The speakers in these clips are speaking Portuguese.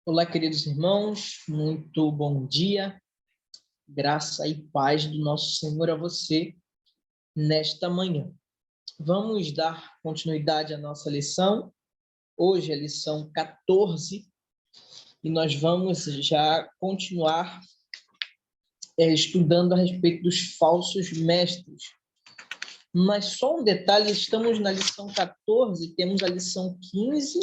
Olá, queridos irmãos, muito bom dia, graça e paz do nosso Senhor a você nesta manhã. Vamos dar continuidade à nossa lição. Hoje é a lição 14 e nós vamos já continuar estudando a respeito dos falsos mestres. Mas só um detalhe, estamos na lição 14, temos a lição 15,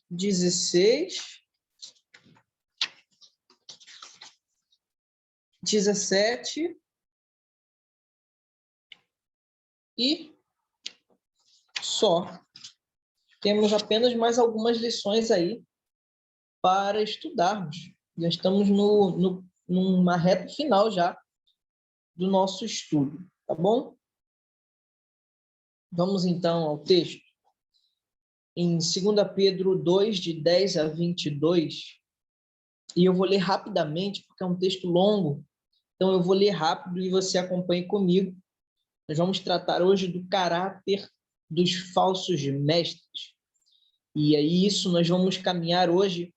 16, 17 e só. Temos apenas mais algumas lições aí para estudarmos. Já estamos numa reta final já do nosso estudo, tá bom? Vamos então ao texto. Em 2 Pedro 2, de 10 a 22, e eu vou ler rapidamente, porque é um texto longo, então eu vou ler rápido e você acompanhe comigo. Nós vamos tratar hoje do caráter dos falsos mestres. E aí isso nós vamos caminhar hoje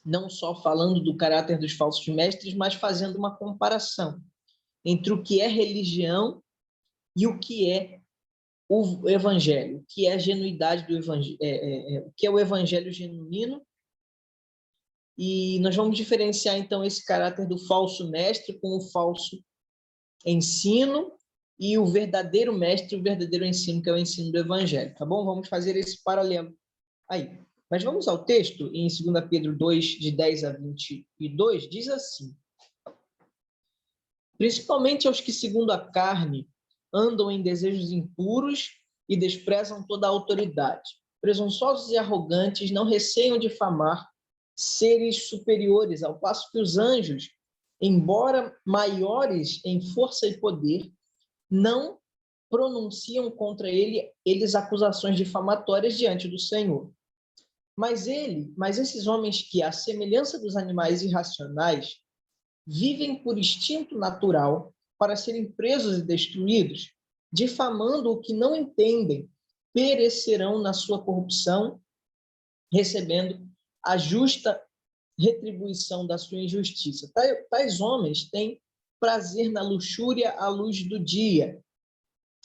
não só falando do caráter dos falsos mestres, mas fazendo uma comparação entre o que é religião e o que é o evangelho, o que é a genuidade do evangelho, o que é o evangelho genuíno. E nós vamos diferenciar, então, esse caráter do falso mestre com o falso ensino e o verdadeiro mestre, o verdadeiro ensino, que é o ensino do evangelho, tá bom? Vamos fazer esse paralelo aí. Mas vamos ao texto, em 2 Pedro 2, de 10 a 22, diz assim: principalmente aos que, segundo a carne, andam em desejos impuros e desprezam toda a autoridade. Presunçosos e arrogantes não receiam difamar seres superiores, ao passo que os anjos, embora maiores em força e poder, não pronunciam contra eles acusações difamatórias diante do Senhor. Mas esses homens que, à semelhança dos animais irracionais, vivem por instinto natural para serem presos e destruídos, difamando o que não entendem, perecerão na sua corrupção, recebendo a justa retribuição da sua injustiça. Tais homens têm prazer na luxúria à luz do dia.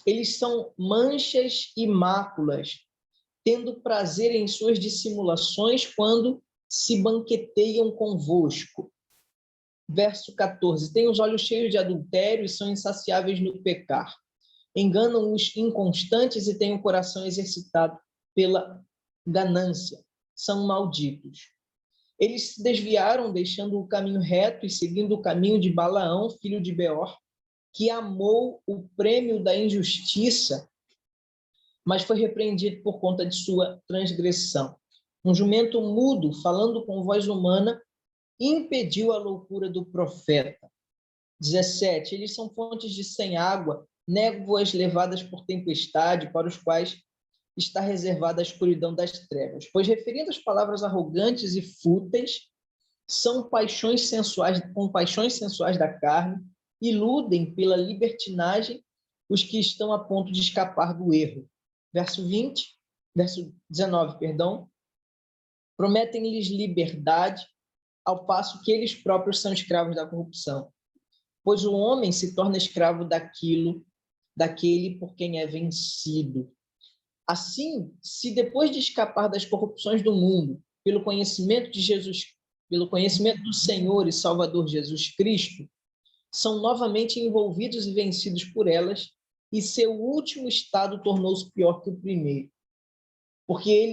Eles são manchas e máculas, tendo prazer em suas dissimulações quando se banqueteiam convosco. Verso 14. Têm os olhos cheios de adultério e são insaciáveis no pecar. Enganam os inconstantes e têm o coração exercitado pela ganância. São malditos. Eles se desviaram, deixando o caminho reto e seguindo o caminho de Balaão, filho de Beor, que amou o prêmio da injustiça, mas foi repreendido por conta de sua transgressão. Um jumento mudo, falando com voz humana, impediu a loucura do profeta. 17. Eles são fontes de sem água, névoas levadas por tempestade, para os quais está reservada a escuridão das trevas. Pois, referindo as palavras arrogantes e fúteis, são com paixões sensuais da carne, iludem pela libertinagem os que estão a ponto de escapar do erro. Verso 19, perdão. Prometem-lhes liberdade, ao passo que eles próprios são escravos da corrupção. Pois o homem se torna escravo daquele por quem é vencido. Assim, se depois de escapar das corrupções do mundo, pelo conhecimento do Senhor e Salvador Jesus Cristo, são novamente envolvidos e vencidos por elas, e seu último estado tornou-se pior que o primeiro. Porque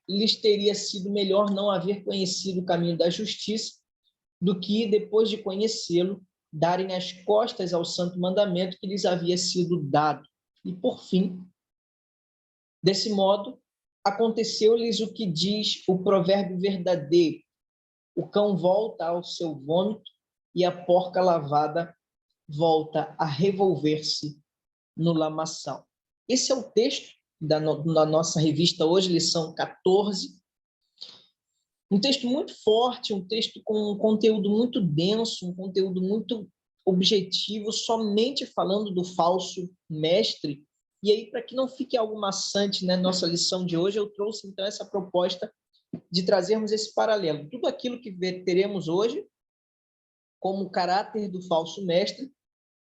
lhes teria sido melhor não haver conhecido o caminho da justiça, do que, depois de conhecê-lo, darem as costas ao santo mandamento que lhes havia sido dado. E, por fim, desse modo, aconteceu-lhes o que diz o provérbio verdadeiro: o cão volta ao seu vômito e a porca lavada volta a revolver-se no lamaçal. Esse é o texto da nossa revista hoje, lição 14. Um texto muito forte, um texto com um conteúdo muito denso, um conteúdo muito objetivo, somente falando do falso mestre. E aí, para que não fique algo maçante na nossa lição de hoje, eu trouxe, então, essa proposta de trazermos esse paralelo. Tudo aquilo que teremos hoje como caráter do falso mestre,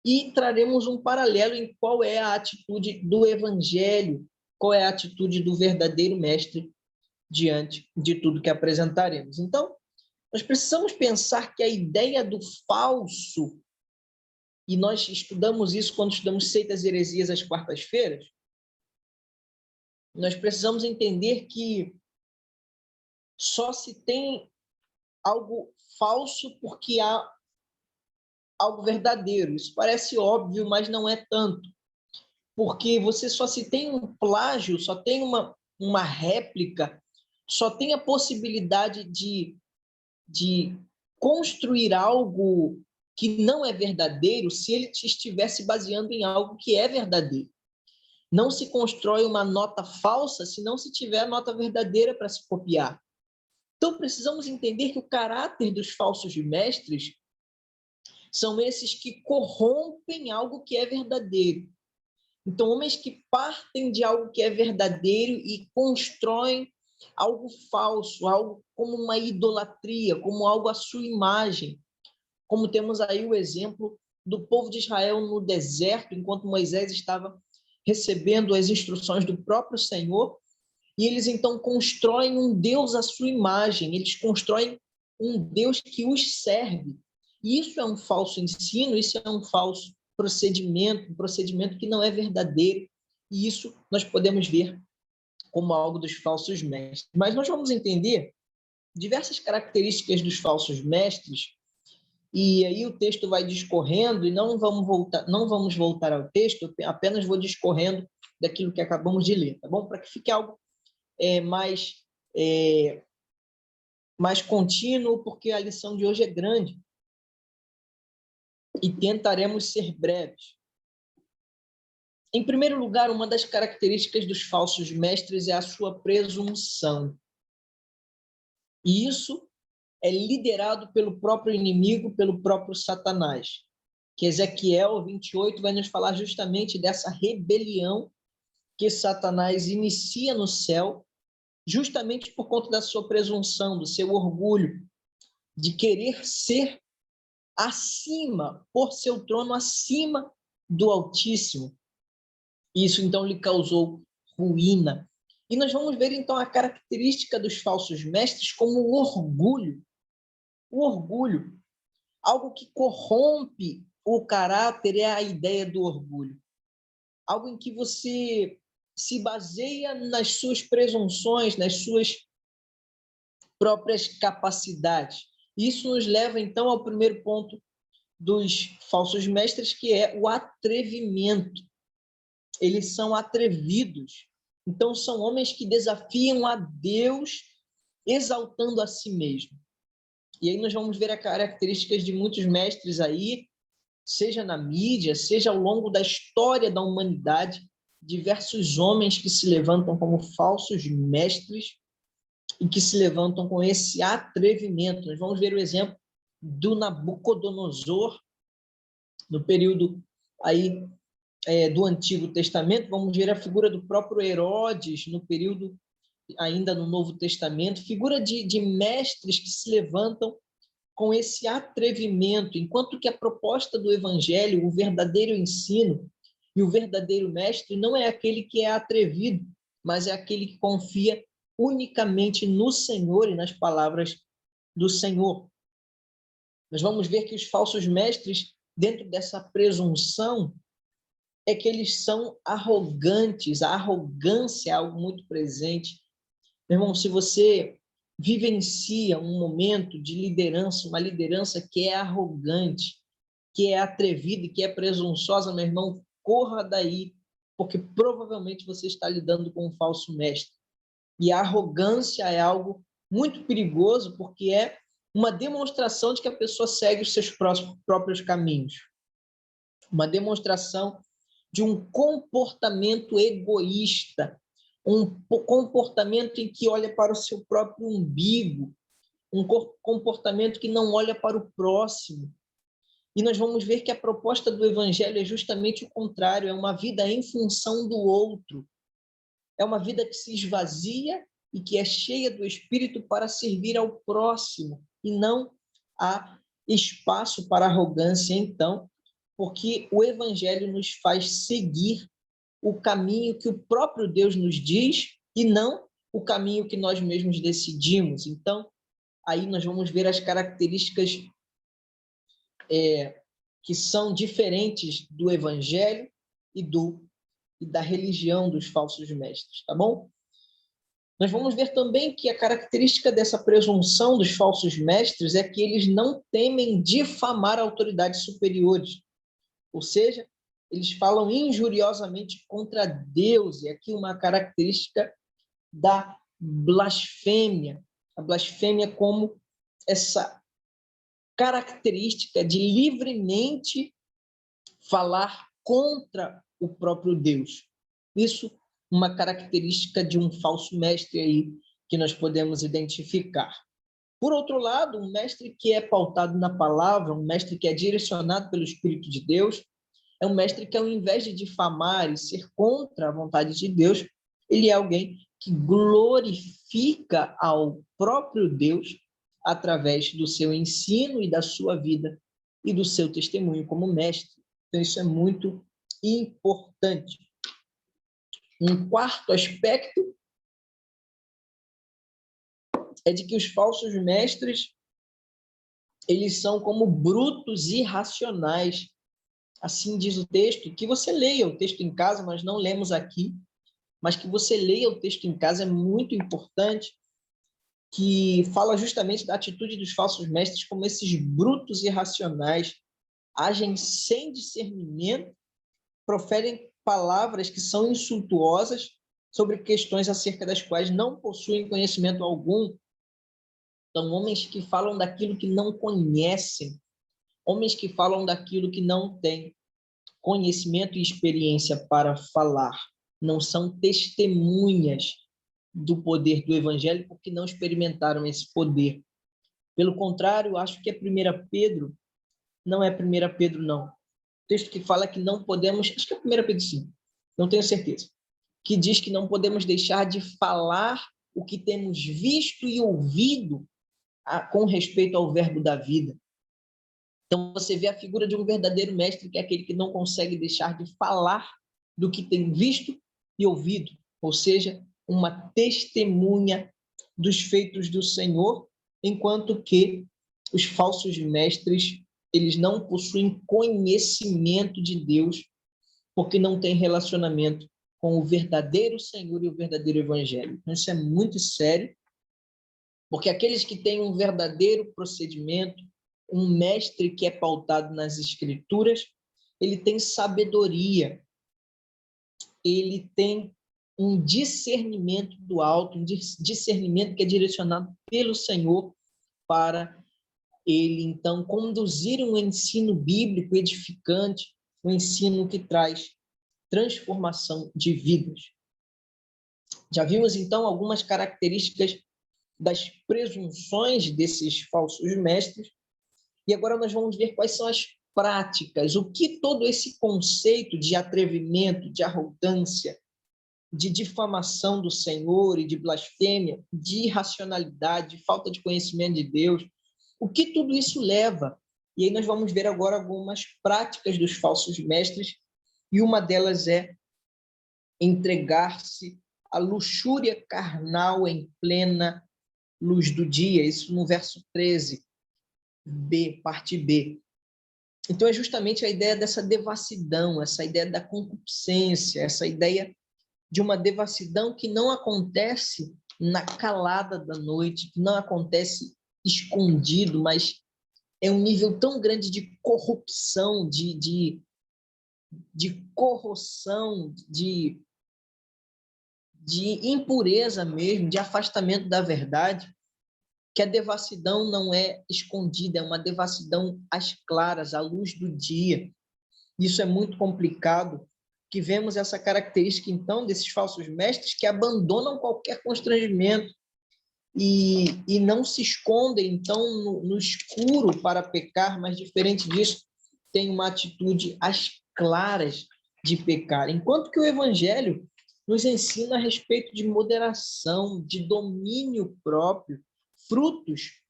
e traremos um paralelo em qual é a atitude do evangelho, qual é a atitude do verdadeiro mestre diante de tudo que apresentaremos. Então, nós precisamos pensar que a ideia do falso, e nós estudamos isso quando estudamos seitas e heresias às quartas-feiras, nós precisamos entender que só se tem algo falso porque há algo verdadeiro. Isso parece óbvio, mas não é tanto. Porque você só se tem um plágio, só tem uma réplica, só tem a possibilidade de construir algo que não é verdadeiro se ele estivesse baseando em algo que é verdadeiro. Não se constrói uma nota falsa se não se tiver a nota verdadeira para se copiar. Então, precisamos entender que o caráter dos falsos mestres são esses que corrompem algo que é verdadeiro. Então, homens que partem de algo que é verdadeiro e constroem algo falso, algo como uma idolatria, como algo à sua imagem. Como temos aí o exemplo do povo de Israel no deserto, enquanto Moisés estava recebendo as instruções do próprio Senhor, e eles então constroem um Deus à sua imagem, eles constroem um Deus que os serve. E isso é um falso ensino, isso é um falso procedimento, um procedimento que não é verdadeiro, e isso nós podemos ver como algo dos falsos mestres. Mas nós vamos entender diversas características dos falsos mestres, e aí o texto vai discorrendo, e não vamos voltar ao texto, eu apenas vou discorrendo daquilo que acabamos de ler, tá bom? Para que fique algo mais contínuo, porque a lição de hoje é grande, e tentaremos ser breves. Em primeiro lugar, uma das características dos falsos mestres é a sua presunção. E isso é liderado pelo próprio inimigo, pelo próprio Satanás. Que Ezequiel 28 vai nos falar justamente dessa rebelião que Satanás inicia no céu, justamente por conta da sua presunção, do seu orgulho, de querer ser acima, por seu trono acima do Altíssimo. Isso, então, lhe causou ruína. E nós vamos ver, então, a característica dos falsos mestres como o orgulho. O orgulho, algo que corrompe o caráter, é a ideia do orgulho. Algo em que você se baseia nas suas presunções, nas suas próprias capacidades. Isso nos leva, então, ao primeiro ponto dos falsos mestres, que é o atrevimento. Eles são atrevidos. Então, são homens que desafiam a Deus, exaltando a si mesmo. E aí nós vamos ver as características de muitos mestres aí, seja na mídia, seja ao longo da história da humanidade, diversos homens que se levantam como falsos mestres e que se levantam com esse atrevimento. Nós vamos ver o exemplo do Nabucodonosor, no período aí do Antigo Testamento. Vamos ver a figura do próprio Herodes no período ainda no Novo Testamento, figura de mestres que se levantam com esse atrevimento, enquanto que a proposta do Evangelho, o verdadeiro ensino e o verdadeiro mestre não é aquele que é atrevido, mas é aquele que confia unicamente no Senhor e nas palavras do Senhor. Nós vamos ver que os falsos mestres, dentro dessa presunção, é que eles são arrogantes. A arrogância é algo muito presente. Meu irmão, se você vivencia um momento de liderança, uma liderança que é arrogante, que é atrevida e que é presunçosa, meu irmão, corra daí, porque provavelmente você está lidando com um falso mestre. E a arrogância é algo muito perigoso, porque é uma demonstração de que a pessoa segue os seus próprios caminhos. Uma demonstração de um comportamento egoísta, um comportamento em que olha para o seu próprio umbigo, um comportamento que não olha para o próximo. E nós vamos ver que a proposta do evangelho é justamente o contrário, é uma vida em função do outro. É uma vida que se esvazia e que é cheia do Espírito para servir ao próximo, e não há espaço para arrogância, então, porque o evangelho nos faz seguir o caminho que o próprio Deus nos diz e não o caminho que nós mesmos decidimos. Então, aí nós vamos ver as características que são diferentes do evangelho e da religião dos falsos mestres, tá bom? Nós vamos ver também que a característica dessa presunção dos falsos mestres é que eles não temem difamar autoridades superiores, ou seja, eles falam injuriosamente contra Deus, e aqui uma característica da blasfêmia, a blasfêmia como essa característica de livremente falar contra o próprio Deus. Isso uma característica de um falso mestre aí que nós podemos identificar. Por outro lado, um mestre que é pautado na palavra, um mestre que é direcionado pelo Espírito de Deus, é um mestre que, ao invés de difamar e ser contra a vontade de Deus, ele é alguém que glorifica ao próprio Deus através do seu ensino e da sua vida e do seu testemunho como mestre. Então, isso é muito importante. Um quarto aspecto é de que os falsos mestres, eles são como brutos irracionais. Assim diz o texto, que você leia o texto em casa, nós não lemos aqui, mas que você leia o texto em casa é muito importante, que fala justamente da atitude dos falsos mestres como esses brutos irracionais, agem sem discernimento, proferem palavras que são insultuosas sobre questões acerca das quais não possuem conhecimento algum. São homens que falam daquilo que não conhecem, homens que falam daquilo que não têm conhecimento e experiência para falar. Não são testemunhas do poder do evangelho porque não experimentaram esse poder. Pelo contrário, acho que é 1 Pedro, não é 1 Pedro, não. O texto que fala que não podemos, acho que é 1 Pedro sim, não tenho certeza, que diz que não podemos deixar de falar o que temos visto e ouvido com respeito ao verbo da vida. Então, você vê a figura de um verdadeiro mestre, que é aquele que não consegue deixar de falar do que tem visto e ouvido, ou seja, uma testemunha dos feitos do Senhor, enquanto que os falsos mestres, eles não possuem conhecimento de Deus, porque não têm relacionamento com o verdadeiro Senhor e o verdadeiro Evangelho. Então, isso é muito sério, porque aqueles que têm um verdadeiro procedimento, um mestre que é pautado nas Escrituras, ele tem sabedoria, ele tem um discernimento do alto, um discernimento que é direcionado pelo Senhor para ele, então, conduzir um ensino bíblico edificante, um ensino que traz transformação de vidas. Já vimos, então, algumas características das presunções desses falsos mestres, e agora nós vamos ver quais são as práticas, o que todo esse conceito de atrevimento, de arrogância, de difamação do Senhor e de blasfêmia, de irracionalidade, de falta de conhecimento de Deus, o que tudo isso leva. E aí nós vamos ver agora algumas práticas dos falsos mestres, e uma delas é entregar-se à luxúria carnal em plena luz do dia, isso no verso 13. B, parte B. Então, é justamente a ideia dessa devassidão, essa ideia da concupiscência, essa ideia de uma devassidão que não acontece na calada da noite, que não acontece escondido, mas é um nível tão grande de corrupção, de corrosão, de impureza mesmo, de afastamento da verdade, que a devassidão não é escondida, é uma devassidão às claras, à luz do dia. Isso é muito complicado, que vemos essa característica, então, desses falsos mestres que abandonam qualquer constrangimento e não se escondem, então, no escuro para pecar, mas diferente disso, têm uma atitude às claras de pecar, enquanto que o Evangelho nos ensina a respeito de moderação, de domínio próprio, frutos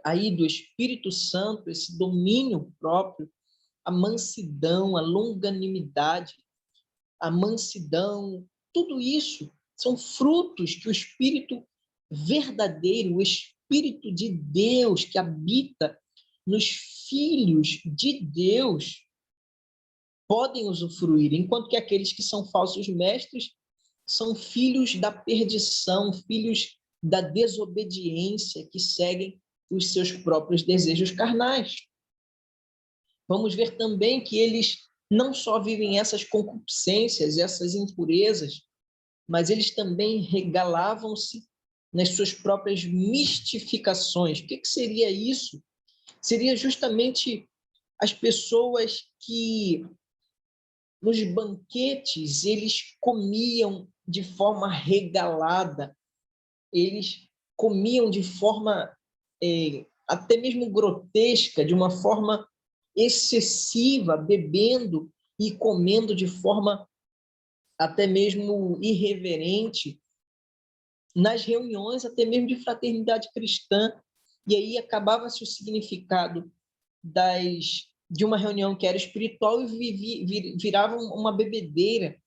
aí do Espírito Santo, esse domínio próprio, a mansidão, a longanimidade, a mansidão, tudo isso são frutos que o Espírito verdadeiro, o Espírito de Deus que habita nos filhos de Deus, podem usufruir, enquanto que aqueles que são falsos mestres são filhos da perdição, filhos da desobediência, que seguem os seus próprios desejos carnais. Vamos ver também que eles não só vivem essas concupiscências, essas impurezas, mas eles também regalavam-se nas suas próprias mistificações. O que seria isso? Seria justamente as pessoas que nos banquetes eles comiam de forma regalada, eles comiam de forma até mesmo grotesca, de uma forma excessiva, bebendo e comendo de forma até mesmo irreverente, nas reuniões até mesmo de fraternidade cristã, e aí acabava-se o significado de uma reunião que era espiritual e virava uma bebedeira,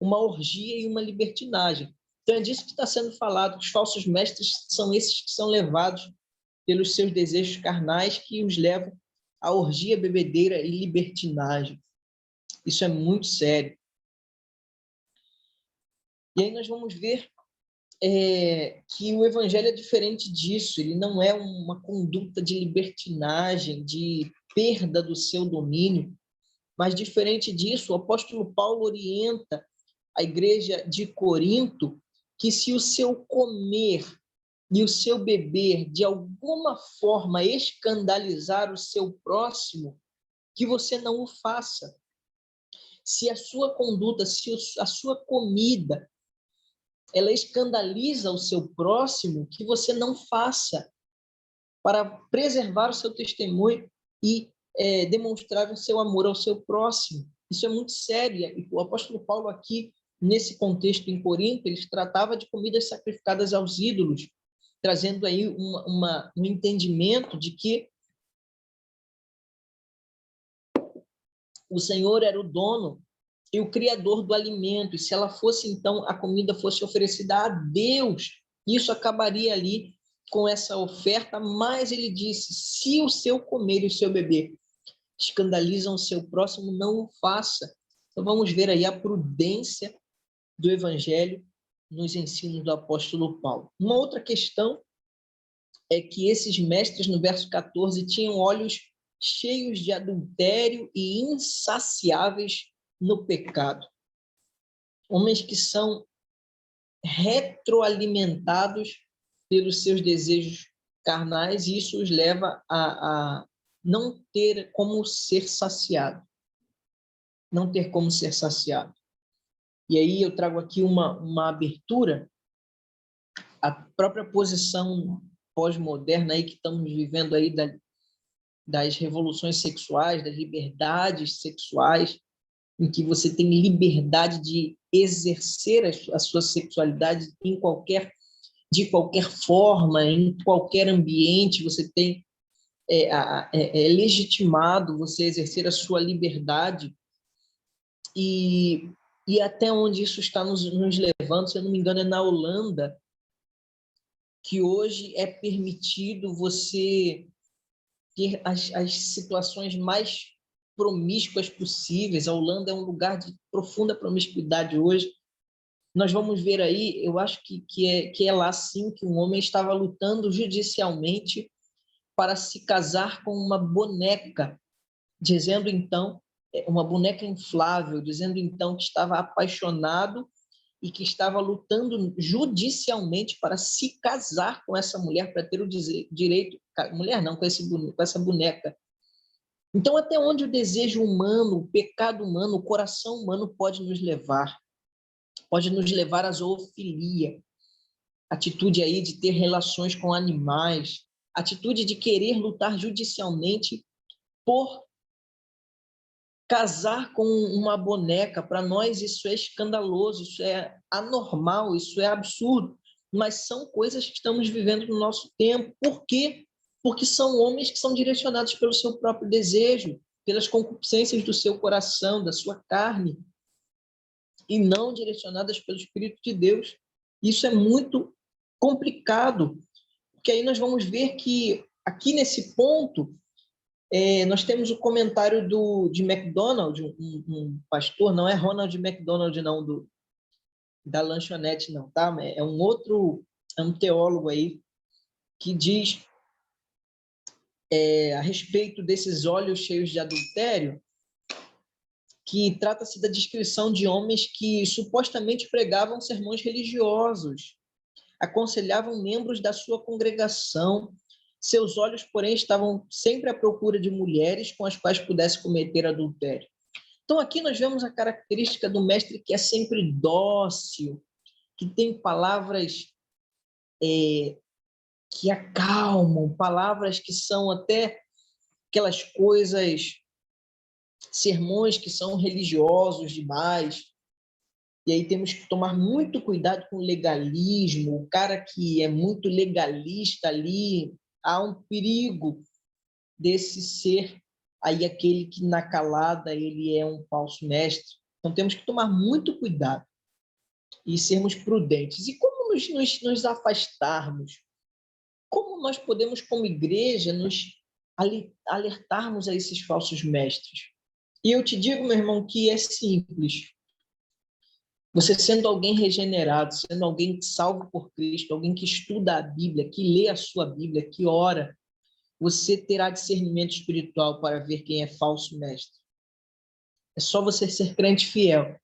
uma orgia e uma libertinagem. Então é disso que está sendo falado, que os falsos mestres são esses que são levados pelos seus desejos carnais, que os levam à orgia, bebedeira e libertinagem. Isso é muito sério. E aí nós vamos ver que o evangelho é diferente disso, ele não é uma conduta de libertinagem, de perda do seu domínio, mas diferente disso, o apóstolo Paulo orienta a igreja de Corinto que se o seu comer e o seu beber de alguma forma escandalizar o seu próximo, que você não o faça. Se a sua conduta, se a sua comida, ela escandaliza o seu próximo, que você não faça, para preservar o seu testemunho e demonstrar o seu amor ao seu próximo. Isso é muito sério. E o apóstolo Paulo aqui, nesse contexto em Corinto, ele tratava de comidas sacrificadas aos ídolos, trazendo aí um entendimento de que o Senhor era o dono e o criador do alimento, e se ela fosse, então, a comida fosse oferecida a Deus, isso acabaria ali com essa oferta, mas ele disse, se o seu comer e o seu beber escandalizam o seu próximo, não o faça. Então vamos ver aí a prudência do evangelho nos ensinos do apóstolo Paulo. Uma outra questão é que esses mestres, no verso 14, tinham olhos cheios de adultério e insaciáveis no pecado. Homens que são retroalimentados pelos seus desejos carnais, e isso os leva a não ter como ser saciado. Não ter como ser saciado. E aí eu trago aqui uma abertura, a própria posição pós-moderna aí que estamos vivendo aí das revoluções sexuais, das liberdades sexuais, em que você tem liberdade de exercer a sua sexualidade de qualquer forma, em qualquer ambiente, você tem legitimado você exercer a sua liberdade, e até onde isso está nos levando, se eu não me engano, é na Holanda, que hoje é permitido você ter as situações mais promíscuas possíveis. A Holanda é um lugar de profunda promiscuidade hoje. Nós vamos ver aí, eu acho que é lá sim que um homem estava lutando judicialmente para se casar com uma boneca, dizendo então, uma boneca inflável, dizendo então que estava apaixonado e que estava lutando judicialmente para se casar com essa mulher, para ter o direito, mulher não, com essa boneca. Então, até onde o desejo humano, o pecado humano, o coração humano pode nos levar? Pode nos levar à zoofilia, atitude aí de ter relações com animais, atitude de querer lutar judicialmente por Casar com uma boneca, para nós isso é escandaloso, isso é anormal, isso é absurdo, mas são coisas que estamos vivendo no nosso tempo. Por quê? Porque são homens que são direcionados pelo seu próprio desejo, pelas concupiscências do seu coração, da sua carne, e não direcionadas pelo Espírito de Deus. Isso é muito complicado, porque aí nós vamos ver que aqui nesse ponto nós temos o comentário de MacDonald, um pastor, não é Ronald McDonald, não, da lanchonete, não, tá? É um outro, é um teólogo aí, que diz a respeito desses olhos cheios de adultério, que trata-se da descrição de homens que supostamente pregavam sermões religiosos, aconselhavam membros da sua congregação. Seus olhos, porém, estavam sempre à procura de mulheres com as quais pudesse cometer adultério. Então, aqui nós vemos a característica do mestre que é sempre dócil, que tem palavras que acalmam, palavras que são até aquelas coisas, sermões que são religiosos demais. E aí temos que tomar muito cuidado com o legalismo. O cara que é muito legalista ali, há um perigo desse ser aí aquele que na calada ele é um falso mestre. Então temos que tomar muito cuidado e sermos prudentes. E como nos afastarmos? Como nós podemos, como igreja, nos alertarmos a esses falsos mestres? E eu te digo, meu irmão, que é simples. Você sendo alguém regenerado, sendo alguém salvo por Cristo, alguém que estuda a Bíblia, que lê a sua Bíblia, que ora, você terá discernimento espiritual para ver quem é falso mestre. É só você ser crente fiel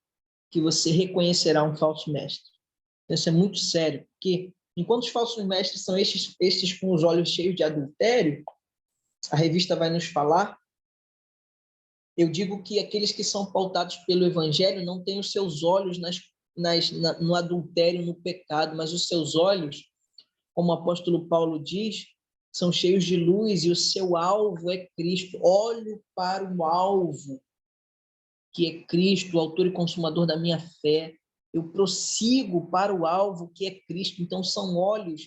que você reconhecerá um falso mestre. Isso é muito sério, porque enquanto os falsos mestres são estes com os olhos cheios de adultério, a revista vai nos falar, eu digo que aqueles que são pautados pelo evangelho não têm os seus olhos no adultério, no pecado, mas os seus olhos, como o apóstolo Paulo diz, são cheios de luz e o seu alvo é Cristo. Olho para o alvo, que é Cristo, o autor e consumador da minha fé. Eu prossigo para o alvo, que é Cristo. Então, são olhos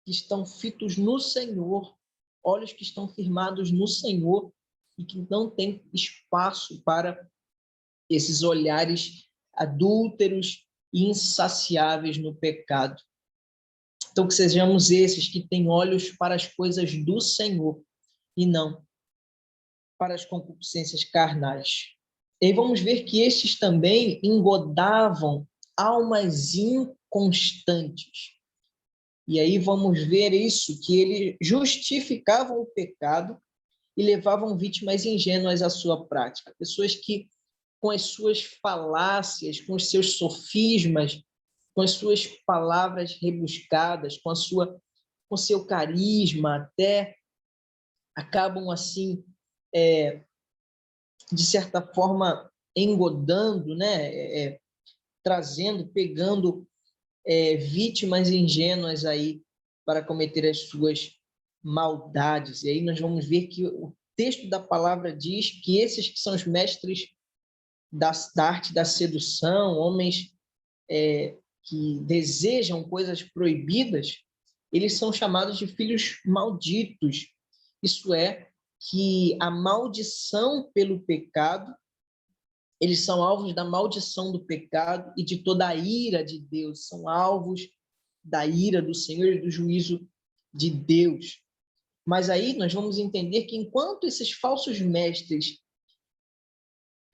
que estão fitos no Senhor, olhos que estão firmados no Senhor e que não tem espaço para esses olhares adúlteros e insaciáveis no pecado. Então, que sejamos esses que têm olhos para as coisas do Senhor e não para as concupiscências carnais. E aí vamos ver que estes também engodavam almas inconstantes. E aí vamos ver isso, que eles justificavam o pecado e levavam vítimas ingênuas à sua prática. Pessoas que, com as suas falácias, com os seus sofismas, com as suas palavras rebuscadas, com seu carisma, até acabam assim, de certa forma, engodando, né? Trazendo, pegando vítimas ingênuas aí para cometer as suas maldades. E aí nós vamos ver que o texto da palavra diz que esses que são os mestres da arte da sedução, homens que desejam coisas proibidas, eles são chamados de filhos malditos. Isso é, que a maldição pelo pecado, eles são alvos da maldição do pecado e de toda a ira de Deus, são alvos da ira do Senhor e do juízo de Deus. Mas aí nós vamos entender que enquanto esses falsos mestres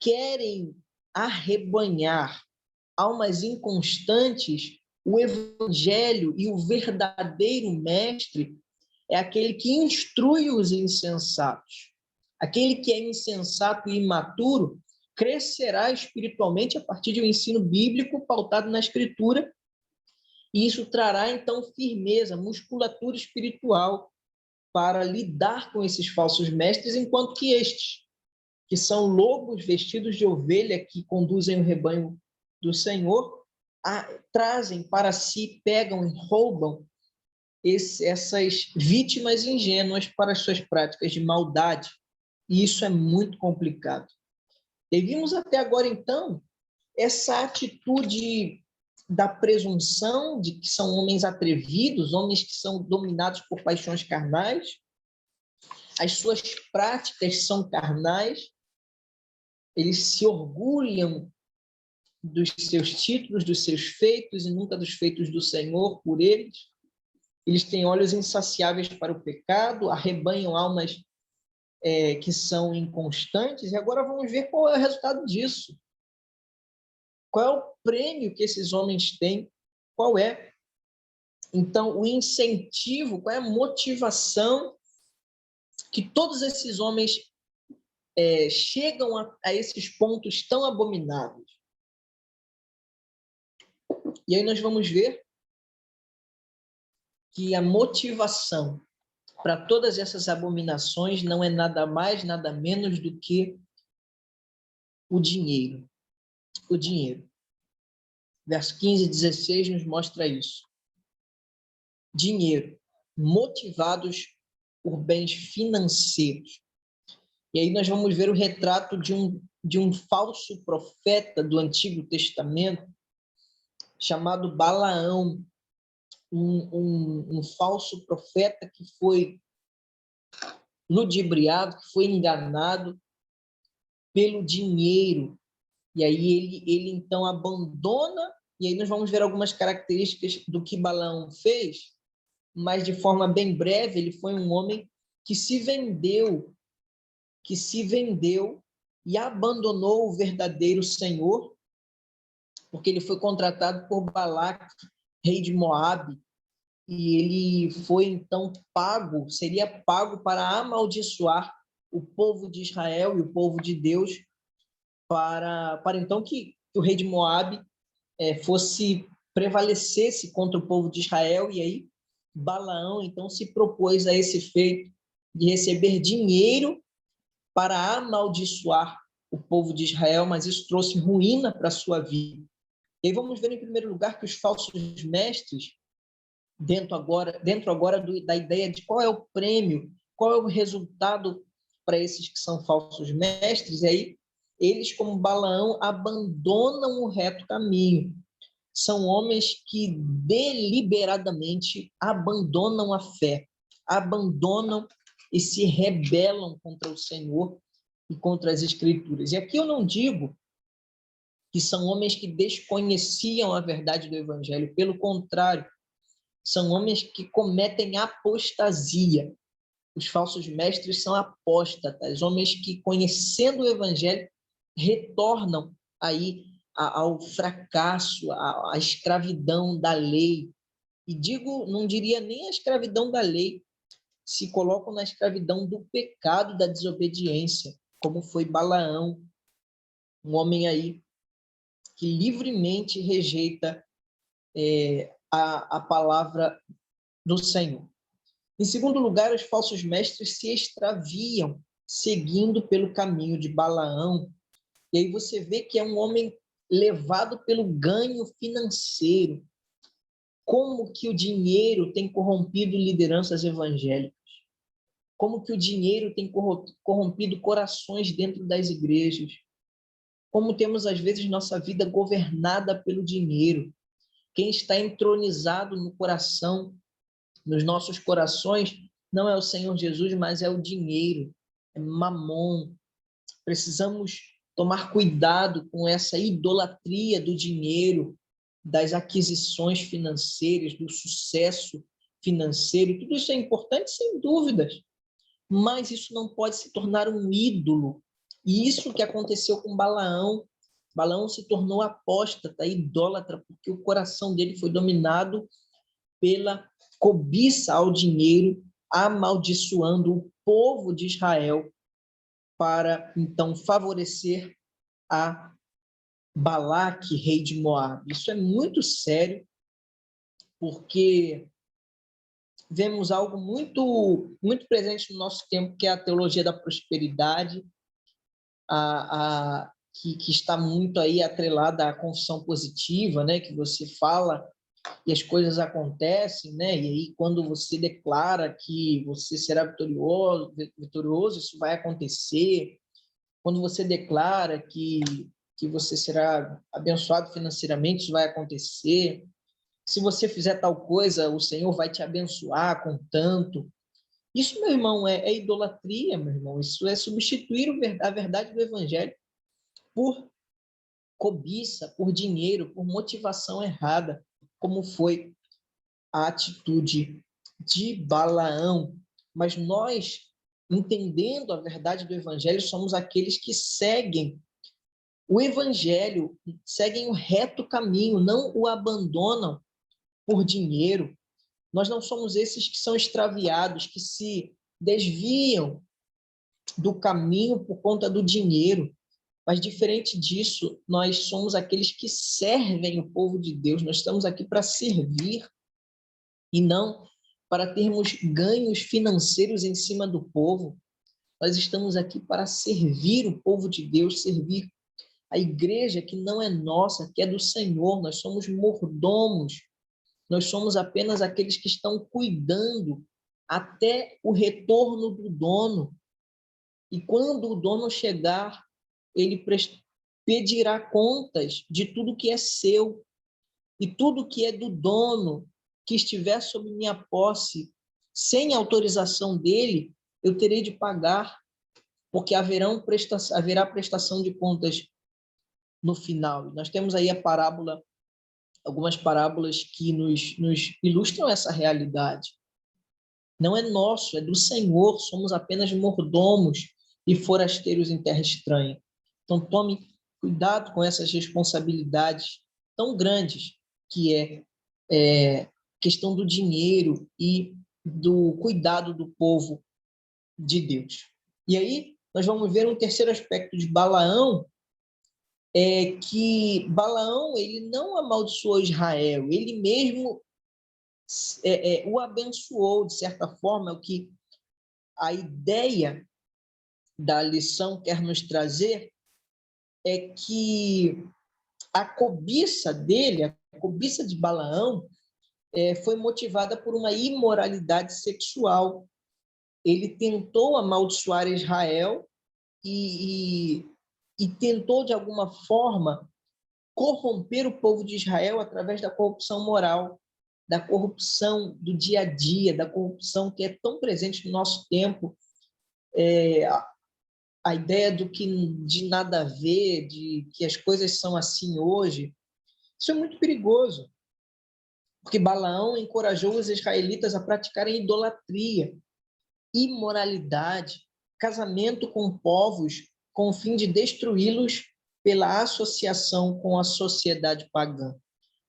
querem arrebanhar almas inconstantes, o evangelho e o verdadeiro mestre é aquele que instrui os insensatos. Aquele que é insensato e imaturo crescerá espiritualmente a partir de um ensino bíblico pautado na Escritura, e isso trará, então, firmeza, musculatura espiritual para lidar com esses falsos mestres, enquanto que estes, que são lobos vestidos de ovelha que conduzem o rebanho do Senhor, trazem para si, pegam e roubam essas vítimas ingênuas para as suas práticas de maldade. E isso é muito complicado. E vimos até agora, então, essa atitude da presunção de que são homens atrevidos, homens que são dominados por paixões carnais, as suas práticas são carnais, eles se orgulham dos seus títulos, dos seus feitos e nunca dos feitos do Senhor por eles. Eles têm olhos insaciáveis para o pecado, arrebanham almas que são inconstantes. E agora vamos ver qual é o resultado disso. Qual é o prêmio que esses homens têm? Qual é, então, o incentivo, qual é a motivação que todos esses homens chegam a esses pontos tão abomináveis? E aí nós vamos ver que a motivação para todas essas abominações não é nada mais, nada menos do que o dinheiro. O dinheiro. Verso 15 e 16 nos mostra isso. Dinheiro, motivados por bens financeiros. E aí nós vamos ver o retrato de um falso profeta do Antigo Testamento, chamado Balaão, um falso profeta que foi ludibriado, que foi enganado pelo dinheiro. E aí ele então abandona, e aí nós vamos ver algumas características do que Balaão fez, mas de forma bem breve. Ele foi um homem que se vendeu e abandonou o verdadeiro Senhor, porque ele foi contratado por Balaque, rei de Moabe, e ele foi então seria pago para amaldiçoar o povo de Israel e o povo de Deus, para então que o rei de Moabe prevalecesse contra o povo de Israel. E aí Balaão então se propôs a esse feito de receber dinheiro para amaldiçoar o povo de Israel, mas isso trouxe ruína para a sua vida. E aí vamos ver, em primeiro lugar, que os falsos mestres, dentro agora da ideia de qual é o prêmio, qual é o resultado para esses que são falsos mestres, e aí eles, como Balaão, abandonam o reto caminho. São homens que deliberadamente abandonam a fé, abandonam e se rebelam contra o Senhor e contra as Escrituras. E aqui eu não digo que são homens que desconheciam a verdade do Evangelho, pelo contrário, são homens que cometem apostasia. Os falsos mestres são apóstatas, homens que, conhecendo o Evangelho, retornam aí ao fracasso, à escravidão da lei. E não diria nem a escravidão da lei, se colocam na escravidão do pecado, da desobediência, como foi Balaão, um homem aí que livremente rejeita a palavra do Senhor. Em segundo lugar, os falsos mestres se extraviam, seguindo pelo caminho de Balaão. E aí você vê que é um homem levado pelo ganho financeiro. Como que o dinheiro tem corrompido lideranças evangélicas? Como que o dinheiro tem corrompido corações dentro das igrejas? Como temos, às vezes, nossa vida governada pelo dinheiro? Quem está entronizado no coração, nos nossos corações, não é o Senhor Jesus, mas é o dinheiro, é Mamon. Precisamos tomar cuidado com essa idolatria do dinheiro, das aquisições financeiras, do sucesso financeiro. Tudo isso é importante, sem dúvidas, mas isso não pode se tornar um ídolo. E isso que aconteceu com Balaão. Balaão se tornou apóstata, idólatra, porque o coração dele foi dominado pela cobiça ao dinheiro, amaldiçoando o povo de Israel para, então, favorecer a Balaque, rei de Moabe. Isso é muito sério, porque vemos algo muito presente no nosso tempo, que é a teologia da prosperidade, que está muito aí atrelada à confissão positiva, né? Que você fala e as coisas acontecem, né? E aí, quando você declara que você será vitorioso, isso vai acontecer. quando você declara que você será abençoado financeiramente, isso vai acontecer. Se você fizer tal coisa, o Senhor vai te abençoar com tanto. Isso, meu irmão, é idolatria, meu irmão. Isso é substituir a verdade do evangelho por cobiça, por dinheiro, por motivação errada, como foi a atitude de Balaão. Mas nós, entendendo a verdade do evangelho, somos aqueles que seguem o evangelho, seguem o reto caminho, não o abandonam por dinheiro. Nós não somos esses que são extraviados, que se desviam do caminho por conta do dinheiro. Mas, diferente disso, nós somos aqueles que servem o povo de Deus. Nós estamos aqui para servir e não para termos ganhos financeiros em cima do povo. Nós estamos aqui para servir o povo de Deus, servir a igreja que não é nossa, que é do Senhor. Nós somos mordomos. Nós somos apenas aqueles que estão cuidando até o retorno do dono. E quando o dono chegar, ele pedirá contas de tudo que é seu. E tudo que é do dono, que estiver sob minha posse, sem autorização dele, eu terei de pagar, porque haverá prestação de contas no final. Nós temos aí algumas parábolas que nos ilustram essa realidade. Não é nosso, é do Senhor, somos apenas mordomos e forasteiros em terra estranha. Então, tome cuidado com essas responsabilidades tão grandes, que é questão do dinheiro e do cuidado do povo de Deus. E aí, nós vamos ver um terceiro aspecto de Balaão, que Balaão ele não amaldiçoou Israel, ele mesmo o abençoou, de certa forma. O que a ideia da lição quer nos trazer é que a cobiça dele, a cobiça de Balaão, foi motivada por uma imoralidade sexual. Ele tentou amaldiçoar Israel e tentou, de alguma forma, corromper o povo de Israel através da corrupção moral, da corrupção do dia a dia, da corrupção que é tão presente no nosso tempo, a ideia do que de nada a ver, de que as coisas são assim hoje. Isso é muito perigoso, porque Balaão encorajou os israelitas a praticarem idolatria, imoralidade, casamento com povos com o fim de destruí-los pela associação com a sociedade pagã.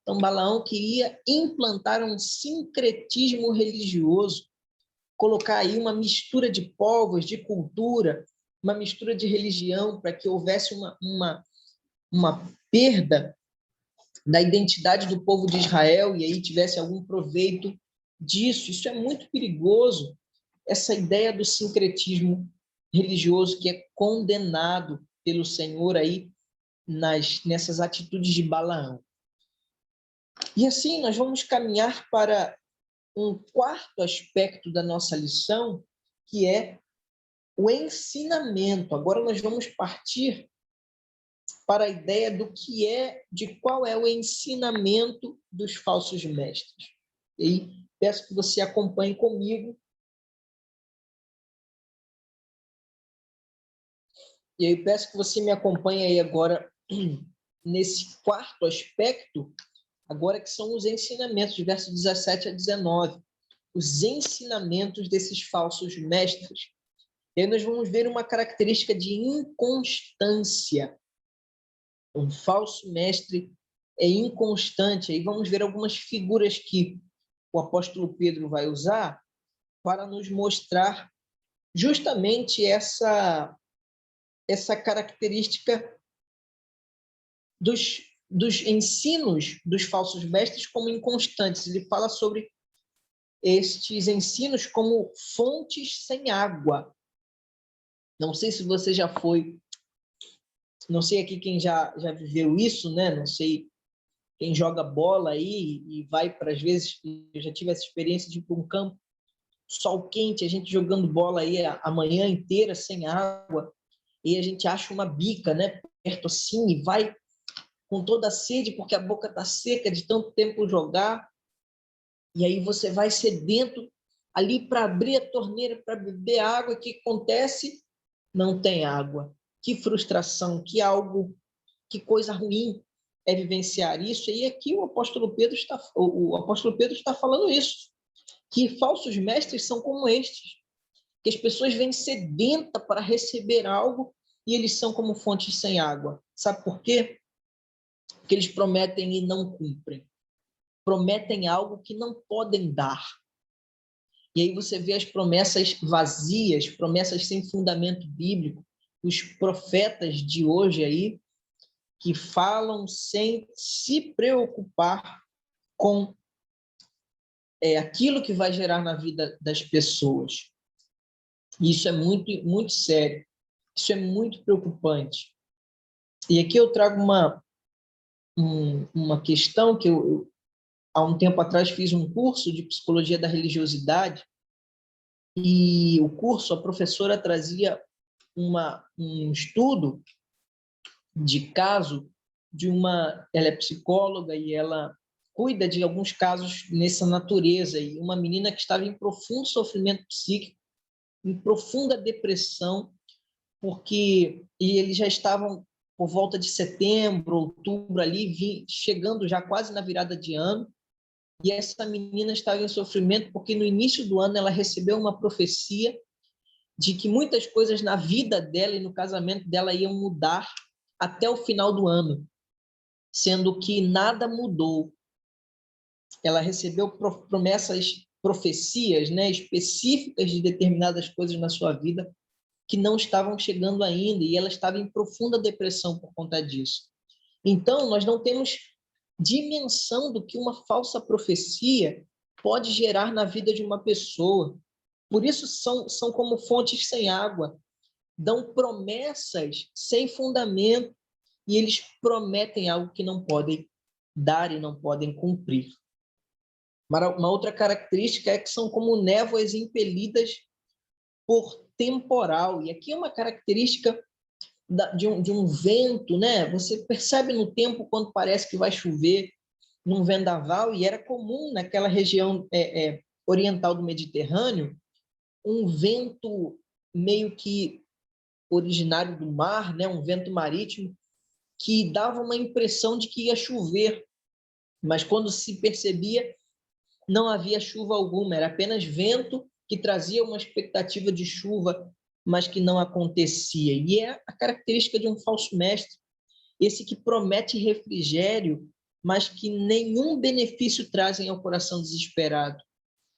Então, Balaão queria implantar um sincretismo religioso, colocar aí uma mistura de povos, de cultura, uma mistura de religião, para que houvesse uma perda da identidade do povo de Israel e aí tivesse algum proveito disso. Isso é muito perigoso, essa ideia do sincretismo religioso que é condenado pelo Senhor aí nessas atitudes de Balaão. E assim nós vamos caminhar para um quarto aspecto da nossa lição, que é o ensinamento. Agora nós vamos partir para a ideia de qual é o ensinamento dos falsos mestres. E aí, peço que você acompanhe comigo. E aí, peço que você me acompanhe aí agora nesse quarto aspecto, agora que são os ensinamentos, de versos 17 a 19. Os ensinamentos desses falsos mestres. E aí nós vamos ver uma característica de inconstância. Um falso mestre é inconstante. Aí vamos ver algumas figuras que o apóstolo Pedro vai usar para nos mostrar justamente essa característica dos ensinos dos falsos mestres como inconstantes. Ele fala sobre estes ensinos como fontes sem água. Não sei se você já foi, não sei aqui quem já viveu isso, né? Não sei quem joga bola aí e vai para, às vezes, eu já tive essa experiência de ir para um campo, sol quente, a gente jogando bola aí a manhã inteira sem água. e a gente acha uma bica, né, perto assim, e vai com toda a sede, porque a boca está seca de tanto tempo jogar, e aí você vai sedento ali para abrir a torneira para beber água, e o que acontece? Não tem água. Que frustração, que coisa ruim é vivenciar isso. E aqui o apóstolo Pedro está falando isso, que falsos mestres são como estes, que as pessoas vêm sedenta para receber algo e eles são como fontes sem água. Sabe por quê? Porque eles prometem e não cumprem. Prometem algo que não podem dar. E aí você vê as promessas vazias, promessas sem fundamento bíblico, os profetas de hoje aí, que falam sem se preocupar com aquilo que vai gerar na vida das pessoas. E isso é muito, muito sério. Isso é muito preocupante. E aqui eu trago uma questão que há um tempo atrás, fiz um curso de psicologia da religiosidade, e o curso, a professora trazia um estudo de caso ela é psicóloga e ela cuida de alguns casos nessa natureza, e uma menina que estava em profundo sofrimento psíquico, em profunda depressão, e eles já estavam por volta de setembro, outubro ali, chegando já quase na virada de ano, e essa menina estava em sofrimento porque no início do ano ela recebeu uma profecia de que muitas coisas na vida dela e no casamento dela iam mudar até o final do ano, sendo que nada mudou. Ela recebeu promessas, profecias, né, específicas de determinadas coisas na sua vida que não estavam chegando ainda, e ela estava em profunda depressão por conta disso. Então, nós não temos dimensão do que uma falsa profecia pode gerar na vida de uma pessoa. Por isso são como fontes sem água, dão promessas sem fundamento, e eles prometem algo que não podem dar e não podem cumprir. Uma outra característica é que são como névoas impelidas por temporal, e aqui é uma característica de um vento, né? Você percebe no tempo quando parece que vai chover, num vendaval, e era comum naquela região oriental do Mediterrâneo, um vento meio que originário do mar, né? Um vento marítimo, que dava uma impressão de que ia chover, mas quando se percebia, não havia chuva alguma, era apenas vento que trazia uma expectativa de chuva, mas que não acontecia. E é a característica de um falso mestre, esse que promete refrigério, mas que nenhum benefício trazem ao coração desesperado.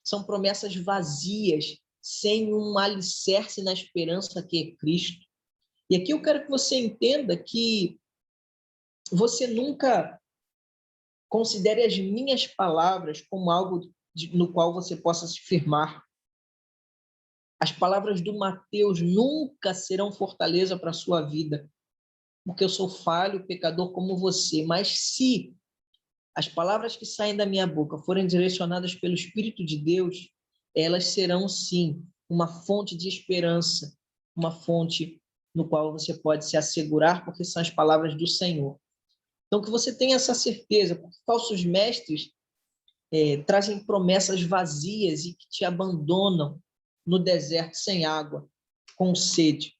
São promessas vazias, sem um alicerce na esperança que é Cristo. E aqui eu quero que você entenda que você nunca considere as minhas palavras como algo no qual você possa se firmar. As palavras do Mateus nunca serão fortaleza para a sua vida, porque eu sou falho, pecador como você. Mas se as palavras que saem da minha boca forem direcionadas pelo Espírito de Deus, elas serão, sim, uma fonte de esperança, uma fonte no qual você pode se assegurar, porque são as palavras do Senhor. Então, que você tenha essa certeza, porque falsos mestres trazem promessas vazias e que te abandonam no deserto sem água, com sede.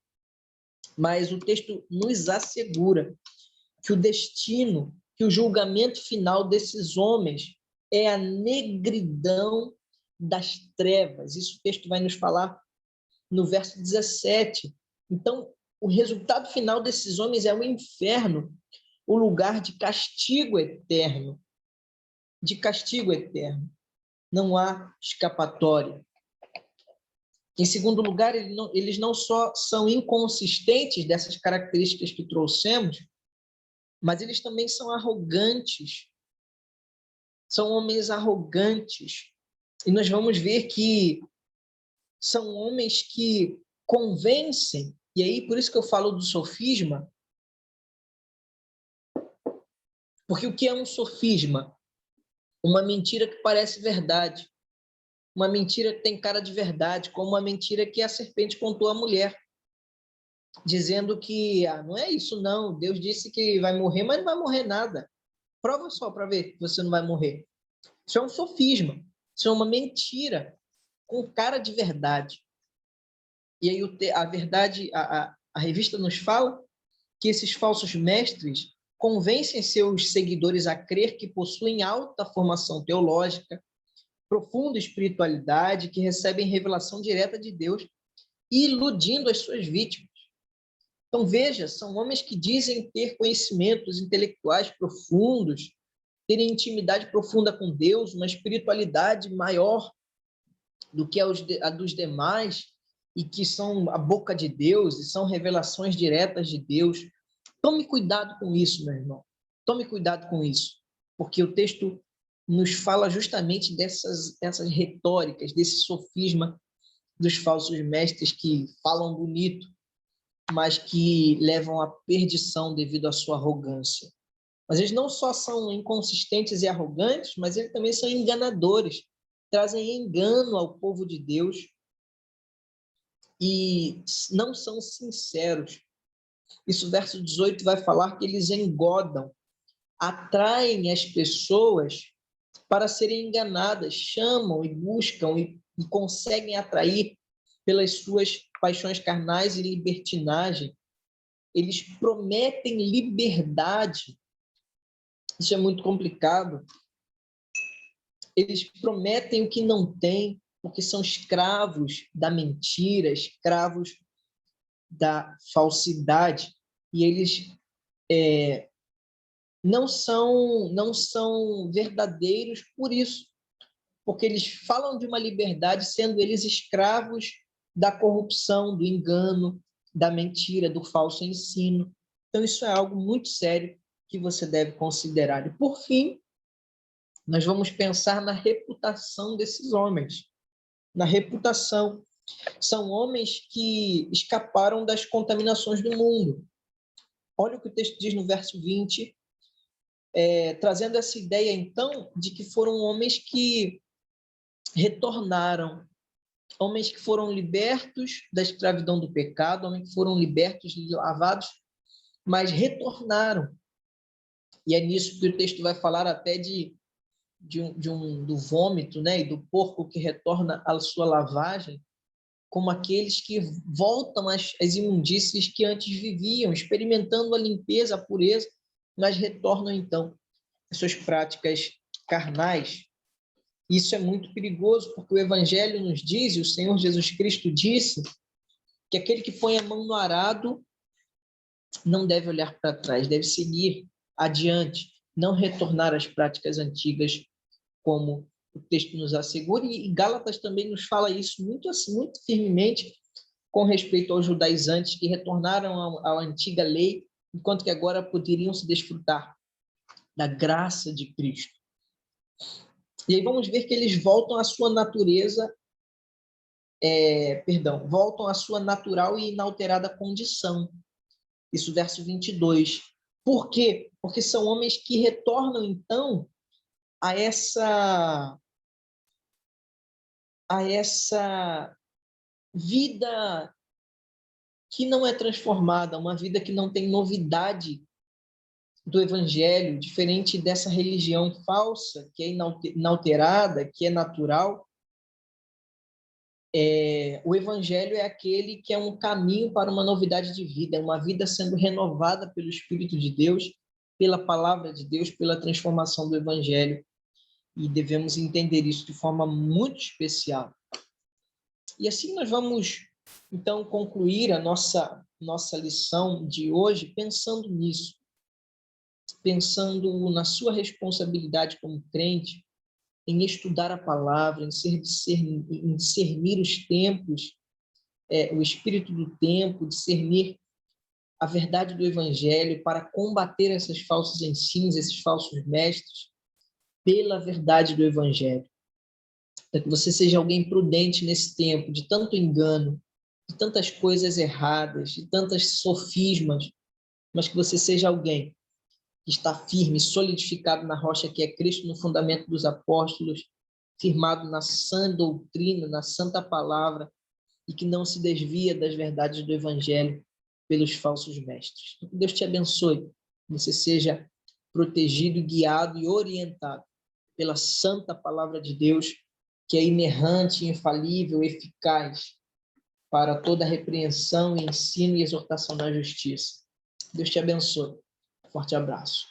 Mas o texto nos assegura que o destino, que o julgamento final desses homens é a negridão das trevas. Isso o texto vai nos falar no verso 17. Então, o resultado final desses homens é o inferno, o lugar de castigo eterno. De castigo eterno. Não há escapatória. Em segundo lugar, eles não só são inconsistentes dessas características que trouxemos, mas eles também são arrogantes. São homens arrogantes. E nós vamos ver que são homens que convencem, e aí por isso que eu falo do sofisma, porque o que é um sofisma? Uma mentira que parece verdade. Uma mentira que tem cara de verdade, como uma mentira que a serpente contou à mulher. dizendo que não é isso não, Deus disse que vai morrer, mas não vai morrer nada. Prova só para ver que você não vai morrer. Isso é um sofisma, isso é uma mentira com cara de verdade. E aí a verdade, a revista nos fala que esses falsos mestres convencem seus seguidores a crer que possuem alta formação teológica, profunda espiritualidade, que recebem revelação direta de Deus, iludindo as suas vítimas. Então, veja, são homens que dizem ter conhecimentos intelectuais profundos, terem intimidade profunda com Deus, uma espiritualidade maior do que a dos demais, e que são a boca de Deus, e são revelações diretas de Deus. Tome cuidado com isso, meu irmão. Tome cuidado com isso, porque o texto nos fala justamente dessas retóricas, desse sofisma dos falsos mestres que falam bonito, mas que levam à perdição devido à sua arrogância. Mas eles não só são inconsistentes e arrogantes, mas eles também são enganadores, trazem engano ao povo de Deus e não são sinceros. Isso, verso 18, vai falar que eles engodam, atraem as pessoas para serem enganadas, chamam e buscam e conseguem atrair pelas suas paixões carnais e libertinagem. Eles prometem liberdade. Isso é muito complicado. Eles prometem o que não têm, porque são escravos da mentira, escravos da falsidade. E eles não são verdadeiros por isso, porque eles falam de uma liberdade sendo eles escravos da corrupção, do engano, da mentira, do falso ensino. Então, isso é algo muito sério que você deve considerar. E, por fim, nós vamos pensar na reputação desses homens. Na reputação. São homens que escaparam das contaminações do mundo. Olha o que o texto diz no verso 20, trazendo essa ideia, então, de que foram homens que retornaram, homens que foram libertos da escravidão do pecado, homens que foram libertos e lavados, mas retornaram. E é nisso que o texto vai falar até do vômito, né, e do porco que retorna à sua lavagem, como aqueles que voltam às imundícies que antes viviam, experimentando a limpeza, a pureza, mas retornam então às suas práticas carnais. Isso é muito perigoso, porque o Evangelho nos diz, e o Senhor Jesus Cristo disse, que aquele que põe a mão no arado não deve olhar para trás, deve seguir adiante, não retornar às práticas antigas, como o texto nos assegura, e Gálatas também nos fala isso muito, muito firmemente com respeito aos judaizantes que retornaram à antiga lei, enquanto que agora poderiam se desfrutar da graça de Cristo. E aí vamos ver que eles voltam à sua natureza, voltam à sua natural e inalterada condição. Isso, verso 22. Por quê? Porque são homens que retornam, então, a essa vida que não é transformada, uma vida que não tem novidade do Evangelho, diferente dessa religião falsa, que é inalterada, que é natural. O Evangelho é aquele que é um caminho para uma novidade de vida, é uma vida sendo renovada pelo Espírito de Deus, pela palavra de Deus, pela transformação do Evangelho. E devemos entender isso de forma muito especial. E assim nós vamos, então, concluir a nossa lição de hoje pensando nisso, pensando na sua responsabilidade como crente, em estudar a palavra, em discernir os tempos, o espírito do tempo, discernir a verdade do Evangelho para combater esses falsos ensinos, esses falsos mestres, pela verdade do Evangelho. Para que você seja alguém prudente nesse tempo de tanto engano, de tantas coisas erradas, de tantas sofismas, mas que você seja alguém que está firme, solidificado na rocha que é Cristo, no fundamento dos apóstolos, firmado na sã doutrina, na santa palavra, e que não se desvia das verdades do Evangelho, pelos falsos mestres. Que Deus te abençoe, que você seja protegido, guiado e orientado pela santa palavra de Deus, que é inerrante, infalível, eficaz para toda repreensão, ensino e exortação na justiça. Deus te abençoe. Forte abraço.